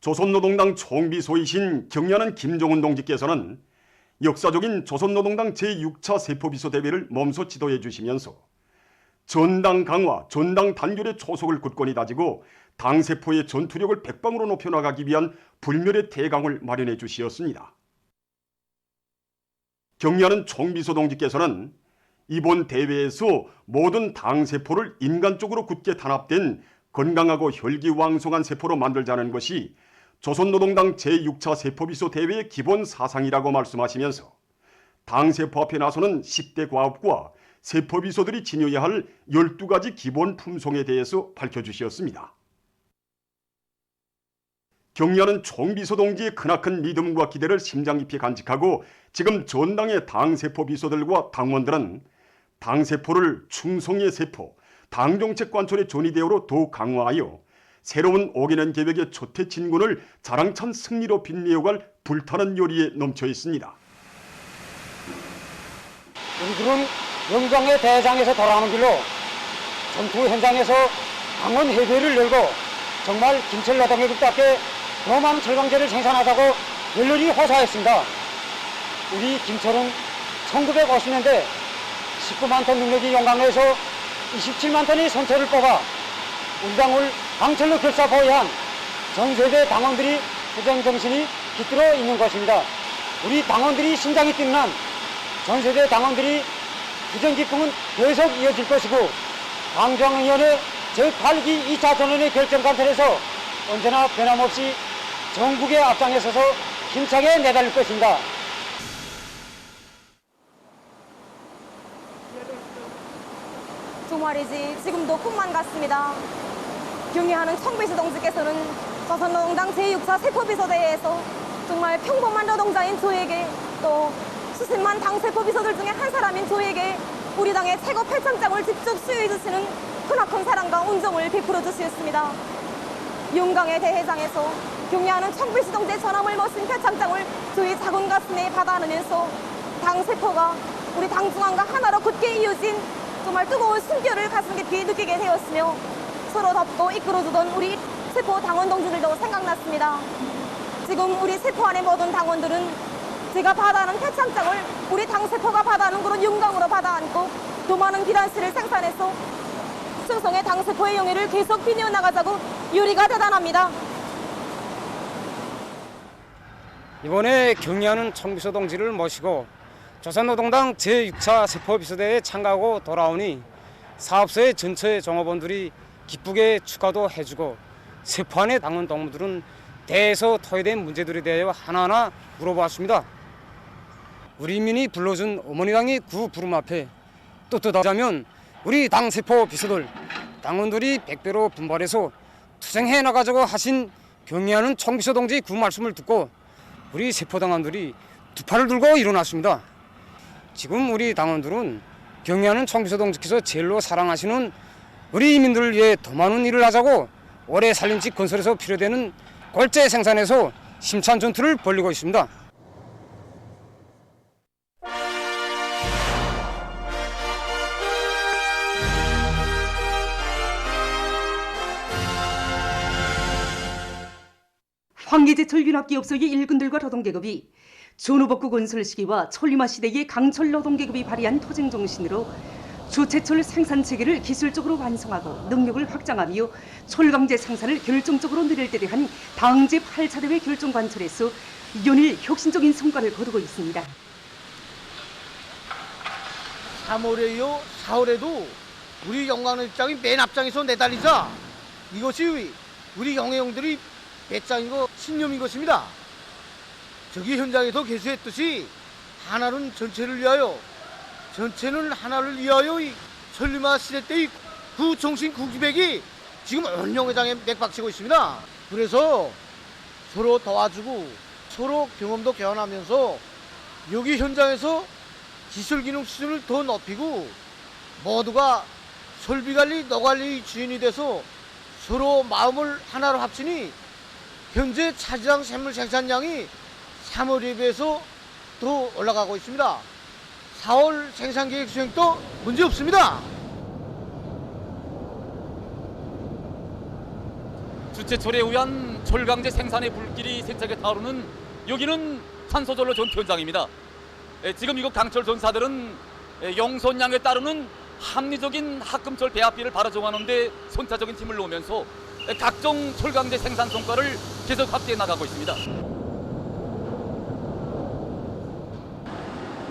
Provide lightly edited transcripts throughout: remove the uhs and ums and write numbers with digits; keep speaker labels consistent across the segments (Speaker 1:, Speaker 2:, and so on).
Speaker 1: 조선노동당 총비서이신 경야는 김종훈 동지께서는 역사적인 조선노동당 제6차 세포비서 대회를 몸소 지도해 주시면서 전당 강화, 전당 단결의 초석을 굳건히 다지고 당세포의 전투력을 백방으로 높여나가기 위한 불멸의 대강을 마련해 주시었습니다. 경야는 총비서 동지께서는 이번 대회에서 모든 당세포를 인간적으로 굳게 단합된 건강하고 혈기왕성한 세포로 만들자는 것이 조선노동당 제6차 세포비서 대회의 기본 사상이라고 말씀하시면서 당세포 앞에 나서는 10대 과업과 세포비서들이 지녀야 할 12가지 기본 품성에 대해서 밝혀주셨습니다. 경야는 총비서 동지의 크나큰 믿음과 기대를 심장 깊이 간직하고 지금 전당의 당세포 비서들과 당원들은 당세포를 충성의 세포, 당정책 관철의 전위대어로 더욱 강화하여 새로운 5개년 계획의 초태 진군을 자랑찬 승리로 빛내어갈 불타는 요리에 넘쳐 있습니다.
Speaker 2: 우리들은 영광의 대장에서 돌아오는 길로 전투 현장에서 강원 해변을 열고 정말 김철 노동계급답게 더 많은 철강제를 생산하자고 열렬히 호소하였습니다. 우리 김철은 1950년대 19만 톤 능력이 용광로에서 27만 톤의 선철을 뽑아 우리 당을 강철로 결사포위한 전세대 당원들이 투쟁 정신이 깃들어 있는 것입니다. 우리 당원들이 심장이 뛰는 한 전세대 당원들이 투쟁 기풍은 계속 이어질 것이고 당정위원회 제8기 2차 전원의 결정관찰에서 언제나 변함없이 전국의 앞장에 서서 힘차게 내달릴 것입니다.
Speaker 3: 주말이지 지금도 꿈만 같습니다. 경의하는 총비서 동지께서는 조선노동당 제6차 세포비서대회에서 정말 평범한 노동자인 저에게 또 수십만 당세포비서들 중에 한 사람인 저에게 우리 당의 최고 표창장을 직접 수여해 주시는 크나큰 사랑과 온정을 베풀어 주시었습니다. 용강의 대회장에서 경의하는 총비서 동지의 전함을 모신 표창장을 저희 작은 가슴에 받아 안으면서 당세포가 우리 당중앙과 하나로 굳게 이어진 정말 뜨거운 숨결을 가슴 깊이 느끼게 되었으며 서로 덮고 이끌어주던 우리 세포 당원 동지들도 생각났습니다. 지금 우리 세포 안의 모든 당원들은 제가 받아하는 표창장을 우리 당세포가 받아하는 그런 영광으로 받아 안고 더 많은 비단씨를 생산해서 충성의 당세포의 영예를 계속 빛내어 나가자고 요리가 대단합니다.
Speaker 2: 이번에 경의하는 총비서 동지를 모시고 조선노동당 제6차 세포비서대회에 참가하고 돌아오니 사업소의 전체 종업원들이 기쁘게 축하도 해주고 세포 안의 당원 동무들은 대에서 토의된 문제들에 대하여 하나하나 물어보았습니다. 우리 인민이 불러준 어머니당의 구 부름 앞에 떳떳하자면 우리 당 세포 비서들 당원들이 100배로 분발해서 투쟁해 나가자고 하신 경의하는 총비서 동지의 구 말씀을 듣고 우리 세포 당원들이 두 팔을 들고 일어났습니다. 지금 우리 당원들은 경의하는 총비서 동지께서 제일로 사랑하시는 우리 이민들을 위해 더 많은 일을 하자고 올해 살림집 건설에서 필요되는 골재 생산에서 심찬 전투를 벌이고 있습니다.
Speaker 4: 황해제철 윤합기업소의 일꾼들과 노동계급이 전후복구 건설 시기와 천리마 시대의 강철 노동계급이 발휘한 투쟁 정신으로 주체철 생산 체계를 기술적으로 완성하고 능력을 확장하며 철강제 생산을 결정적으로 늘릴 때 대한 당제 8차 대회 결정 관철에서 연일 혁신적인 성과를 거두고 있습니다.
Speaker 5: 3월에 이어 4월에도 우리 영광로 입장이 맨 앞장에서 내달리자 이것이 우리 영예용들이 배짱이고 신념인 것입니다. 저기 현장에서 개수했듯이 하나는 전체를 위하여 전체는 하나를 위하여 이 천리마 시대 때의 그 정신 구기백이 지금 온 영회장에 맥박치고 있습니다. 그래서 서로 도와주고 서로 경험도 교환하면서 여기 현장에서 기술기능 수준을 더 높이고 모두가 설비관리, 노관리 주인이 돼서 서로 마음을 하나로 합치니 현재 차지당 샘물 생산량이 3월에 비해서 더 올라가고 있습니다. 4월 생산계획 수행도 문제 없습니다.
Speaker 6: 주체철에 의한 철강제 생산의 불길이 세차게 타오르는 여기는 산소전로 전투 현장입니다. 지금 이곳 강철 전사들은 용선량에 따르는 합리적인 합금철 배합비를 바로 정하는 데 선차적인 힘을 놓으면서 각종 철강제 생산 성과를 계속 확대해 나가고 있습니다.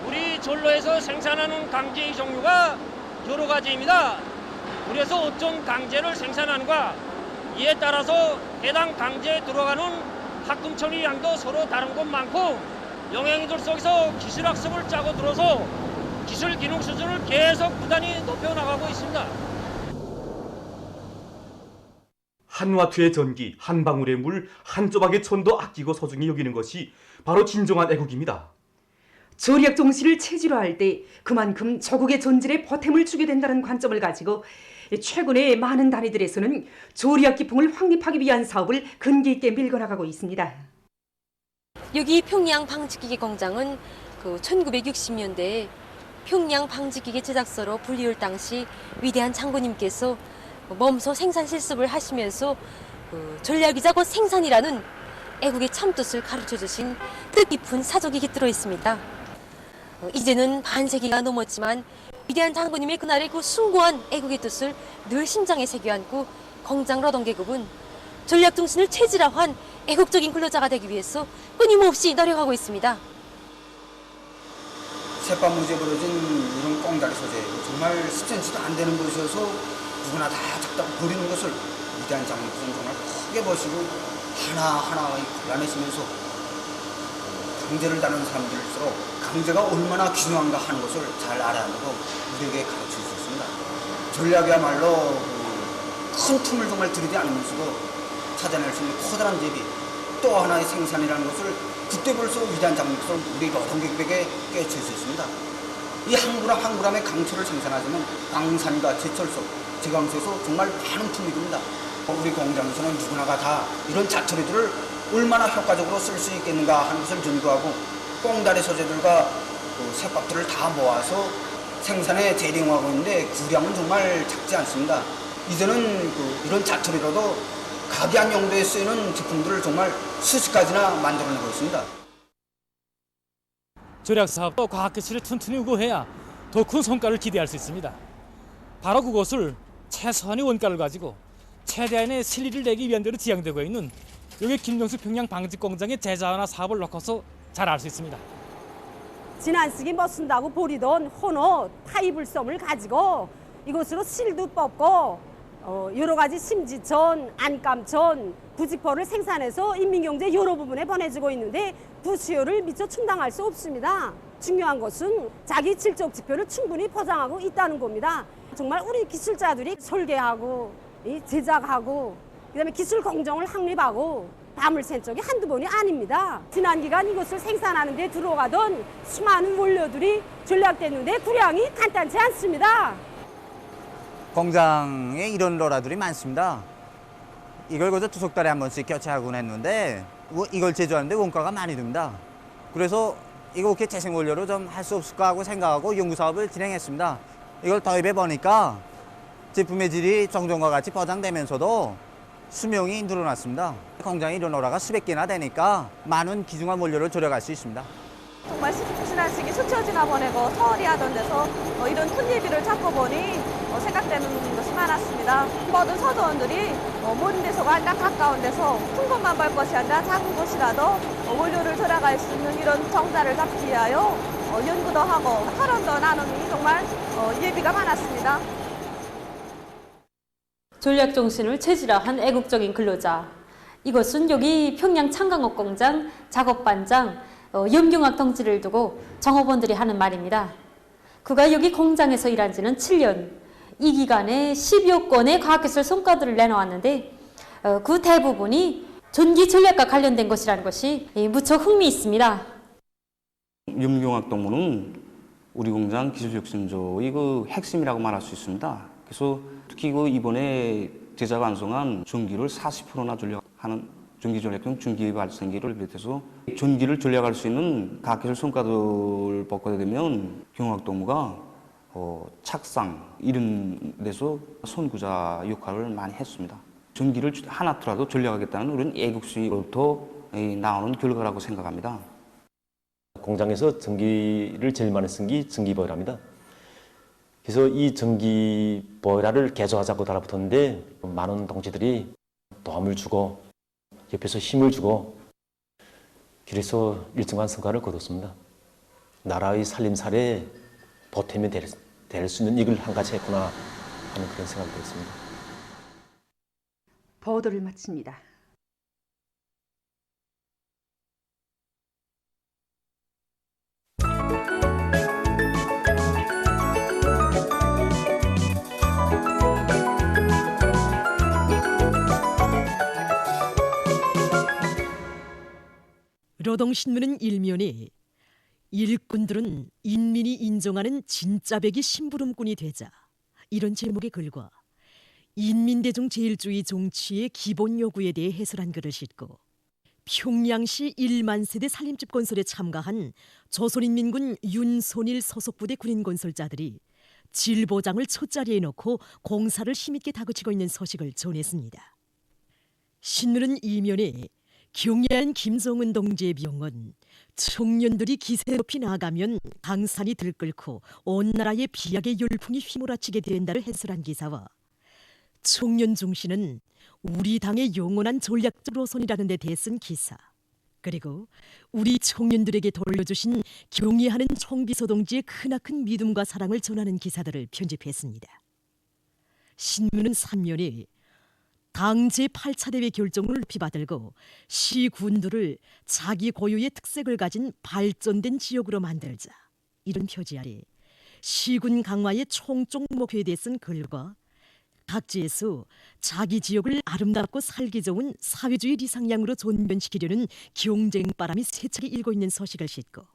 Speaker 7: 우리 전로에서 생산하는 강제의 종류가 여러 가지입니다. 그래서 어떤 강제를 생산하는가, 이에 따라서 해당 강제에 들어가는 합금철의 양도 서로 다른 것 많고, 영양인들 속에서 기술 학습을 짜고 들어서 기술 기능 수준을 계속 부단히 높여나가고 있습니다.
Speaker 8: 한 와트의 전기, 한 방울의 물, 한 조각의 천도 아끼고 소중히 여기는 것이 바로 진정한 애국입니다.
Speaker 4: 조리학 정신을 체질화할 때 그만큼 저국의 전질에 보탬을 주게 된다는 관점을 가지고 최근에 많은 단위들에서는 조리학 기풍을 확립하기 위한 사업을 근기 있게 밀어나가고 있습니다.
Speaker 9: 여기 평양 방직기계 공장은 1960년대에 평양 방직기계 제작소로 분리할 당시 위대한 장군님께서 몸소 생산 실습을 하시면서 전략이자 곧 생산이라는 애국의 참뜻을 가르쳐 주신 뜻깊은 사족이 깃들어 있습니다. 이제는 반세기가 넘었지만 위대한 장군님의 그날의 그 숭고한 애국의 뜻을 늘 심장에 새겨 안고 공장 노동계급은 전략 정신을 체질화한 애국적인 근로자가 되기 위해서 끊임없이 노력하고 있습니다.
Speaker 10: 셋밥 무지에 벌어진 이런 꽁다리 소재, 정말 10cm도 안 되는 것이어서 누구나 다 작다고 버리는 것을 위대한 장군께서는 정말 크게 보시고 하나하나 골라내시면서 강제를 다루는 사람들일수록 강제가 얼마나 귀중한가 하는 것을 잘 알아야 한다고 우리에게 가르쳐 주셨습니다. 전략이야말로 큰 틈을 정말 들이지 않으면서도 찾아낼 수 있는 커다란 대비, 또 하나의 생산이라는 것을 그때 벌써 위대한 장군께서 우리 노동객에게 깨우쳐주셨습니다. 이 한 그램 한 그램의 강철을 생산하자면 광산과 제철소, 제광소에서 정말 많은 품이 듭니다. 우리 공장에서는 누구나가 다 이런 자투리들을 얼마나 효과적으로 쓸 수 있겠는가 하는 것을 연구하고 꽁다리 소재들과 셋밥들을 다 모아서 생산에 대량화하고 있는데 구량은 정말 작지 않습니다. 이제는 이런 자투리로도 각이한 용도에 쓰이는 제품들을 정말 수십 가지나 만들어내고 있습니다.
Speaker 11: 절약 사업도 과학기술에 튼튼히 우고해야 더 큰 성과를 기대할 수 있습니다. 바로 그것을 최소한의 원가를 가지고 최대한의 실리를 내기 위한 대로 지향되고 있는 여기 김정수 평양 방직공장의 제자화나 사업을 놓고서 잘 알 수 있습니다.
Speaker 12: 지난식이 뭐 쓴다고 버리던 호노 타이블섬을 가지고 이것으로 실도 뽑고 여러 가지 심지천, 안감천, 부직포를 생산해서 인민경제 여러 부분에 보내주고 있는데 그 수요를 미처 충당할 수 없습니다. 중요한 것은 자기 질적 지표를 충분히 보장하고 있다는 겁니다. 정말 우리 기술자들이 설계하고 제작하고 그다음에 기술 공정을 확립하고 밤을 샌 적이 한두 번이 아닙니다. 지난 기간 이것을 생산하는 데 들어가던 수많은 원료들이 전략됐는데 구량이 간단치 않습니다.
Speaker 13: 공장에 이런 로라들이 많습니다. 이걸 그저 2석 달에 한 번씩 교체하곤 했는데 이걸 제조하는데 원가가 많이 듭니다. 그래서 이거 이렇게 재생원료로 좀 할 수 없을까 하고 생각하고 연구사업을 진행했습니다. 이걸 도입해 보니까 제품의 질이 정전과 같이 보장되면서도 수명이 늘어났습니다. 공장에 이런 로라가 수백 개나 되니까 많은 귀중한 원료를 절약할 수 있습니다.
Speaker 3: 정말 지나치게 수처지나 보내고 서울이 하던 데서 이런 톱니비를 찾고 보니 생각되는 것이 많았습니다. 모든 서도원들이 먼 데서가 아니라 가까운 데서 큰 것만 볼 것이 아니라 작은 곳이라도 원료를 절약할 수 있는 이런 정자를 잡기 위하여 연구도 하고 토론도 나눔이 정말 예비가 많았습니다.
Speaker 9: 전략 정신을 체질화한 애국적인 근로자. 이것은 여기 평양 창강업 공장 작업반장 염경학 동지를 두고 정업원들이 하는 말입니다. 그가 여기 공장에서 일한 지는 7년. 이 기간에 10여 건의 과학기술 성과들을 내놓았는데 그 대부분이 전기 전략과 관련된 것이라는 것이 무척 흥미있습니다.
Speaker 14: 염경학 동무는 우리 공장 기술혁신조의 그 핵심이라고 말할 수 있습니다. 그래서 특히 그 이번에 제작 완성한 전기를 40%나 전략하는 전기 전략형 전기 발생기를 비롯해서 전기를 전략할 수 있는 과학기술 성과들을 보게 되면 경학 동무가 착상 이런 데서 선구자 역할을 많이 했습니다. 전기를 하나라도 전략하겠다는 그런 애국심으로부터 나오는 결과라고 생각합니다.
Speaker 15: 공장에서 전기를 제일 많이 쓴 게 전기보일러입니다. 그래서 이 전기보일러를 개조하자고 달라붙었는데 많은 동지들이 도움을 주고 옆에서 힘을 주고 그래서 일정한 성과를 거뒀습니다. 나라의 살림살이에 보탬이 될 수 있는 일을 한 가지 했구나 하는 그런 생각이 들었습니다.
Speaker 4: 보도를 마칩니다.
Speaker 16: 노동신문은 일면에 일꾼들은 인민이 인정하는 진짜배기 심부름꾼이 되자 이런 제목의 글과 인민대중 제일주의 정치의 기본 요구에 대해 해설한 글을 싣고 평양시 1만 세대 살림집 건설에 참가한 조선인민군 윤손일 소속부대 군인 건설자들이 질보장을 첫자리에 놓고 공사를 힘있게 다그치고 있는 소식을 전했습니다. 신문은 이면에 경애한 김정은 동지의 병은 청년들이 기세 높이 나가면 강산이 들끓고 온 나라의 비약의 열풍이 휘몰아치게 된다를 해설한 기사와 청년 중시는 우리 당의 영원한 전략적 노선이라는 데 대쓴 기사, 그리고 우리 청년들에게 돌려주신 경애하는 총비서 동지의 크나큰 믿음과 사랑을 전하는 기사들을 편집했습니다. 신문은 3면에 당 제8차 대회 결정을 높이 받들고 시군들을 자기 고유의 특색을 가진 발전된 지역으로 만들자 이런 표지 아래 시군 강화의 총적 목표에 대해 쓴 글과 각지에서 자기 지역을 아름답고 살기 좋은 사회주의 리상향으로 전변시키려는 경쟁바람이 세차게 일고 있는 소식을 싣고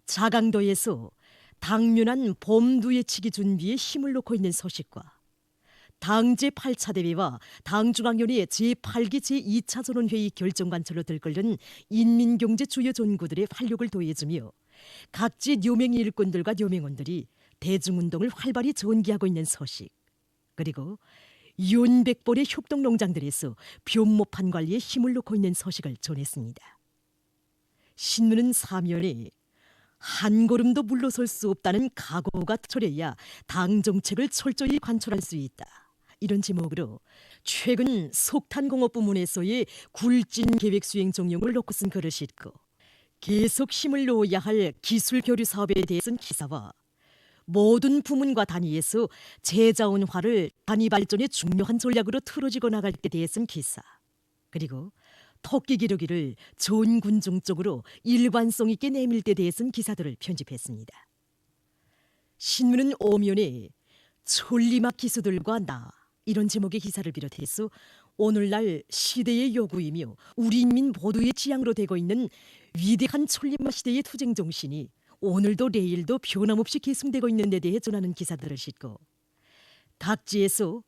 Speaker 16: 자강도에서 당면한 봄두예치기 준비에 힘을 놓고 있는 소식과 당 제8차 대회와 당중앙위원회 제8기 제2차 전원회의 결정관철로 들끓는 인민경제 주요 전구들의 활력을 도해주며 각지 뇨맹 일꾼들과 뇨맹원들이 대중운동을 활발히 전개하고 있는 소식, 그리고 윤백볼의 협동농장들에서 변모판 관리에 힘을 놓고 있는 소식을 전했습니다. 신문은 사면에 한 걸음도 물러설 수 없다는 각오가 철해야 당 정책을 철저히 관철할 수 있다, 이런 제목으로 최근 석탄공업 부문에서의 굴진 계획 수행 종용을 놓고 쓴 글을 싣고 계속 힘을 놓아야 할 기술 교류 사업에 대해 쓴 기사와 모든 부문과 단위에서 재자원화를 단위 발전의 중요한 전략으로 틀어지고 나갈 때 대해 쓴 기사, 그리고 토끼 기르기를 전군중 쪽으로 일관성 있게 내밀 때 대해 쓴 기사들을 편집했습니다. 신문은 오면에 천리막 기수들과 나 이런 제목의 기사를 비롯해서 오늘날 시대의 요구이며 우리 인민 모두의 지향으로 되고 있는 위대한 천리막 시대의 투쟁 정신이 오늘도 내일도 변함없이 계승되고 있는 데 대해 전하는 기사들을 싣고 각지에서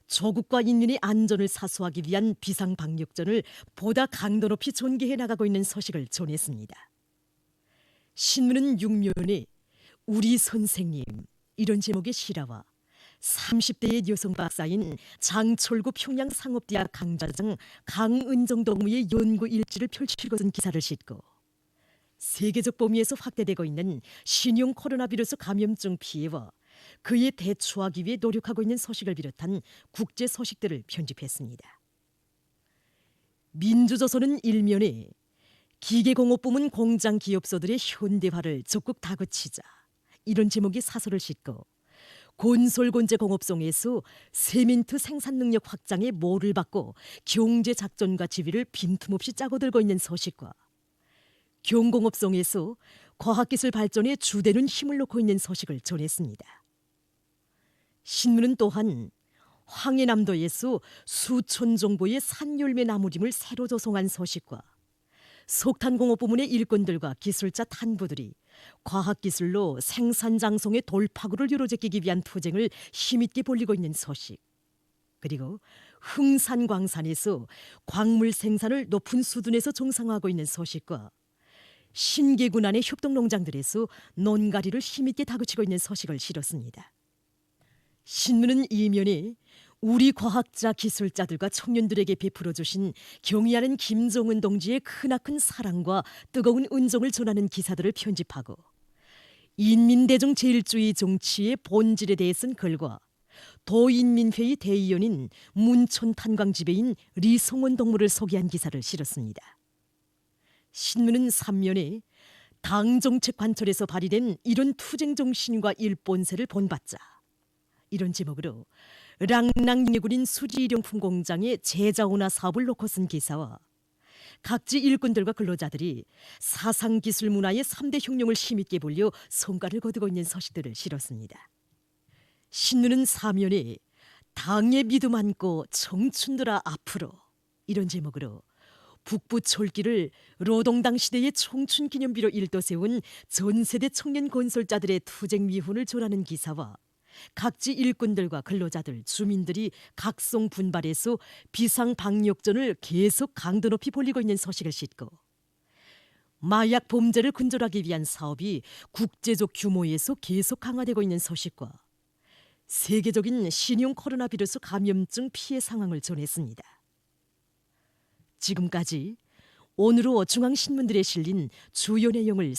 Speaker 16: 조국과 인민의 안전을 사수하기 위한 비상방역전을 보다 강도 높이 전개해 나가고 있는 소식을 전했습니다. 신문은 6면에 우리 선생님 이런 제목의 실화와 30대의 여성 박사인 장철구 평양상업대학 강좌장 강은정 동무의 연구 일지를 펼치고 쓴 기사를 싣고 세계적 범위에서 확대되고 있는 신형 코로나 바이러스 감염증 피해와 그에 대처하기 위해 노력하고 있는 소식을 비롯한 국제 소식들을 편집했습니다. 민주조선은 일면에 기계공업 부문 공장 기업소들의 현대화를 적극 다그치자 이런 제목의 사설을 싣고 건설건재공업성에서 세멘트 생산 능력 확장에 모를 받고 경제작전과 지휘를 빈틈없이 짜고 들고 있는 소식과 경공업성에서 과학기술 발전에 주되는 힘을 놓고 있는 소식을 전했습니다. 신문은 또한 황해남도에서 수천 종보의 산열매 나무림을 새로 조성한 소식과 석탄공업 부문의 일꾼들과 기술자 탄부들이 과학기술로 생산장성의 돌파구를 이루어지기 위한 투쟁을 힘있게 벌이고 있는 소식, 그리고 흥산광산에서 광물 생산을 높은 수준에서 정상화하고 있는 소식과 신계군 안의 협동농장들에서 논가리를 힘있게 다그치고 있는 소식을 실었습니다. 신문은 이면에 우리 과학자, 기술자들과 청년들에게 베풀어 주신 경의하는 김정은 동지의 크나큰 사랑과 뜨거운 은총을 전하는 기사들을 편집하고 인민대중 제일주의 정치의 본질에 대해 쓴 글과 도인민회의 대의원인 문촌 탄광 지배인 리성원 동무를 소개한 기사를 실었습니다. 신문은 3면에 당정책 관철에서 발휘된 이런 투쟁 정신과 일본세를 본받자 이런 제목으로 랑랑예구린 수지일용품 공장의 제자원화 사업을 놓고 쓴 기사와 각지 일꾼들과 근로자들이 사상기술 문화의 3대 혁명을 힘있게 보려 성과를 거두고 있는 서식들을 실었습니다. 신문은 4면에 당의 믿음 안고 청춘들아 앞으로 이런 제목으로 북부 철기를 노동당 시대의 청춘기념비로 일떠세운 전세대 청년 건설자들의 투쟁 미훈을 전하는 기사와 각지 일꾼들과 근로자들, 주민들이 각성 분발해서 비상 방역전을 계속 강도 높이 벌이고 있는 소식을 싣고 마약 범죄를 근절하기 위한 사업이 국제적 규모에서 계속 강화되고 있는 소식과 세계적인 신형 코로나 비루스 감염증 피해 상황을 전했습니다. 지금까지 오늘로 중앙신문들에 실린 주요 내용을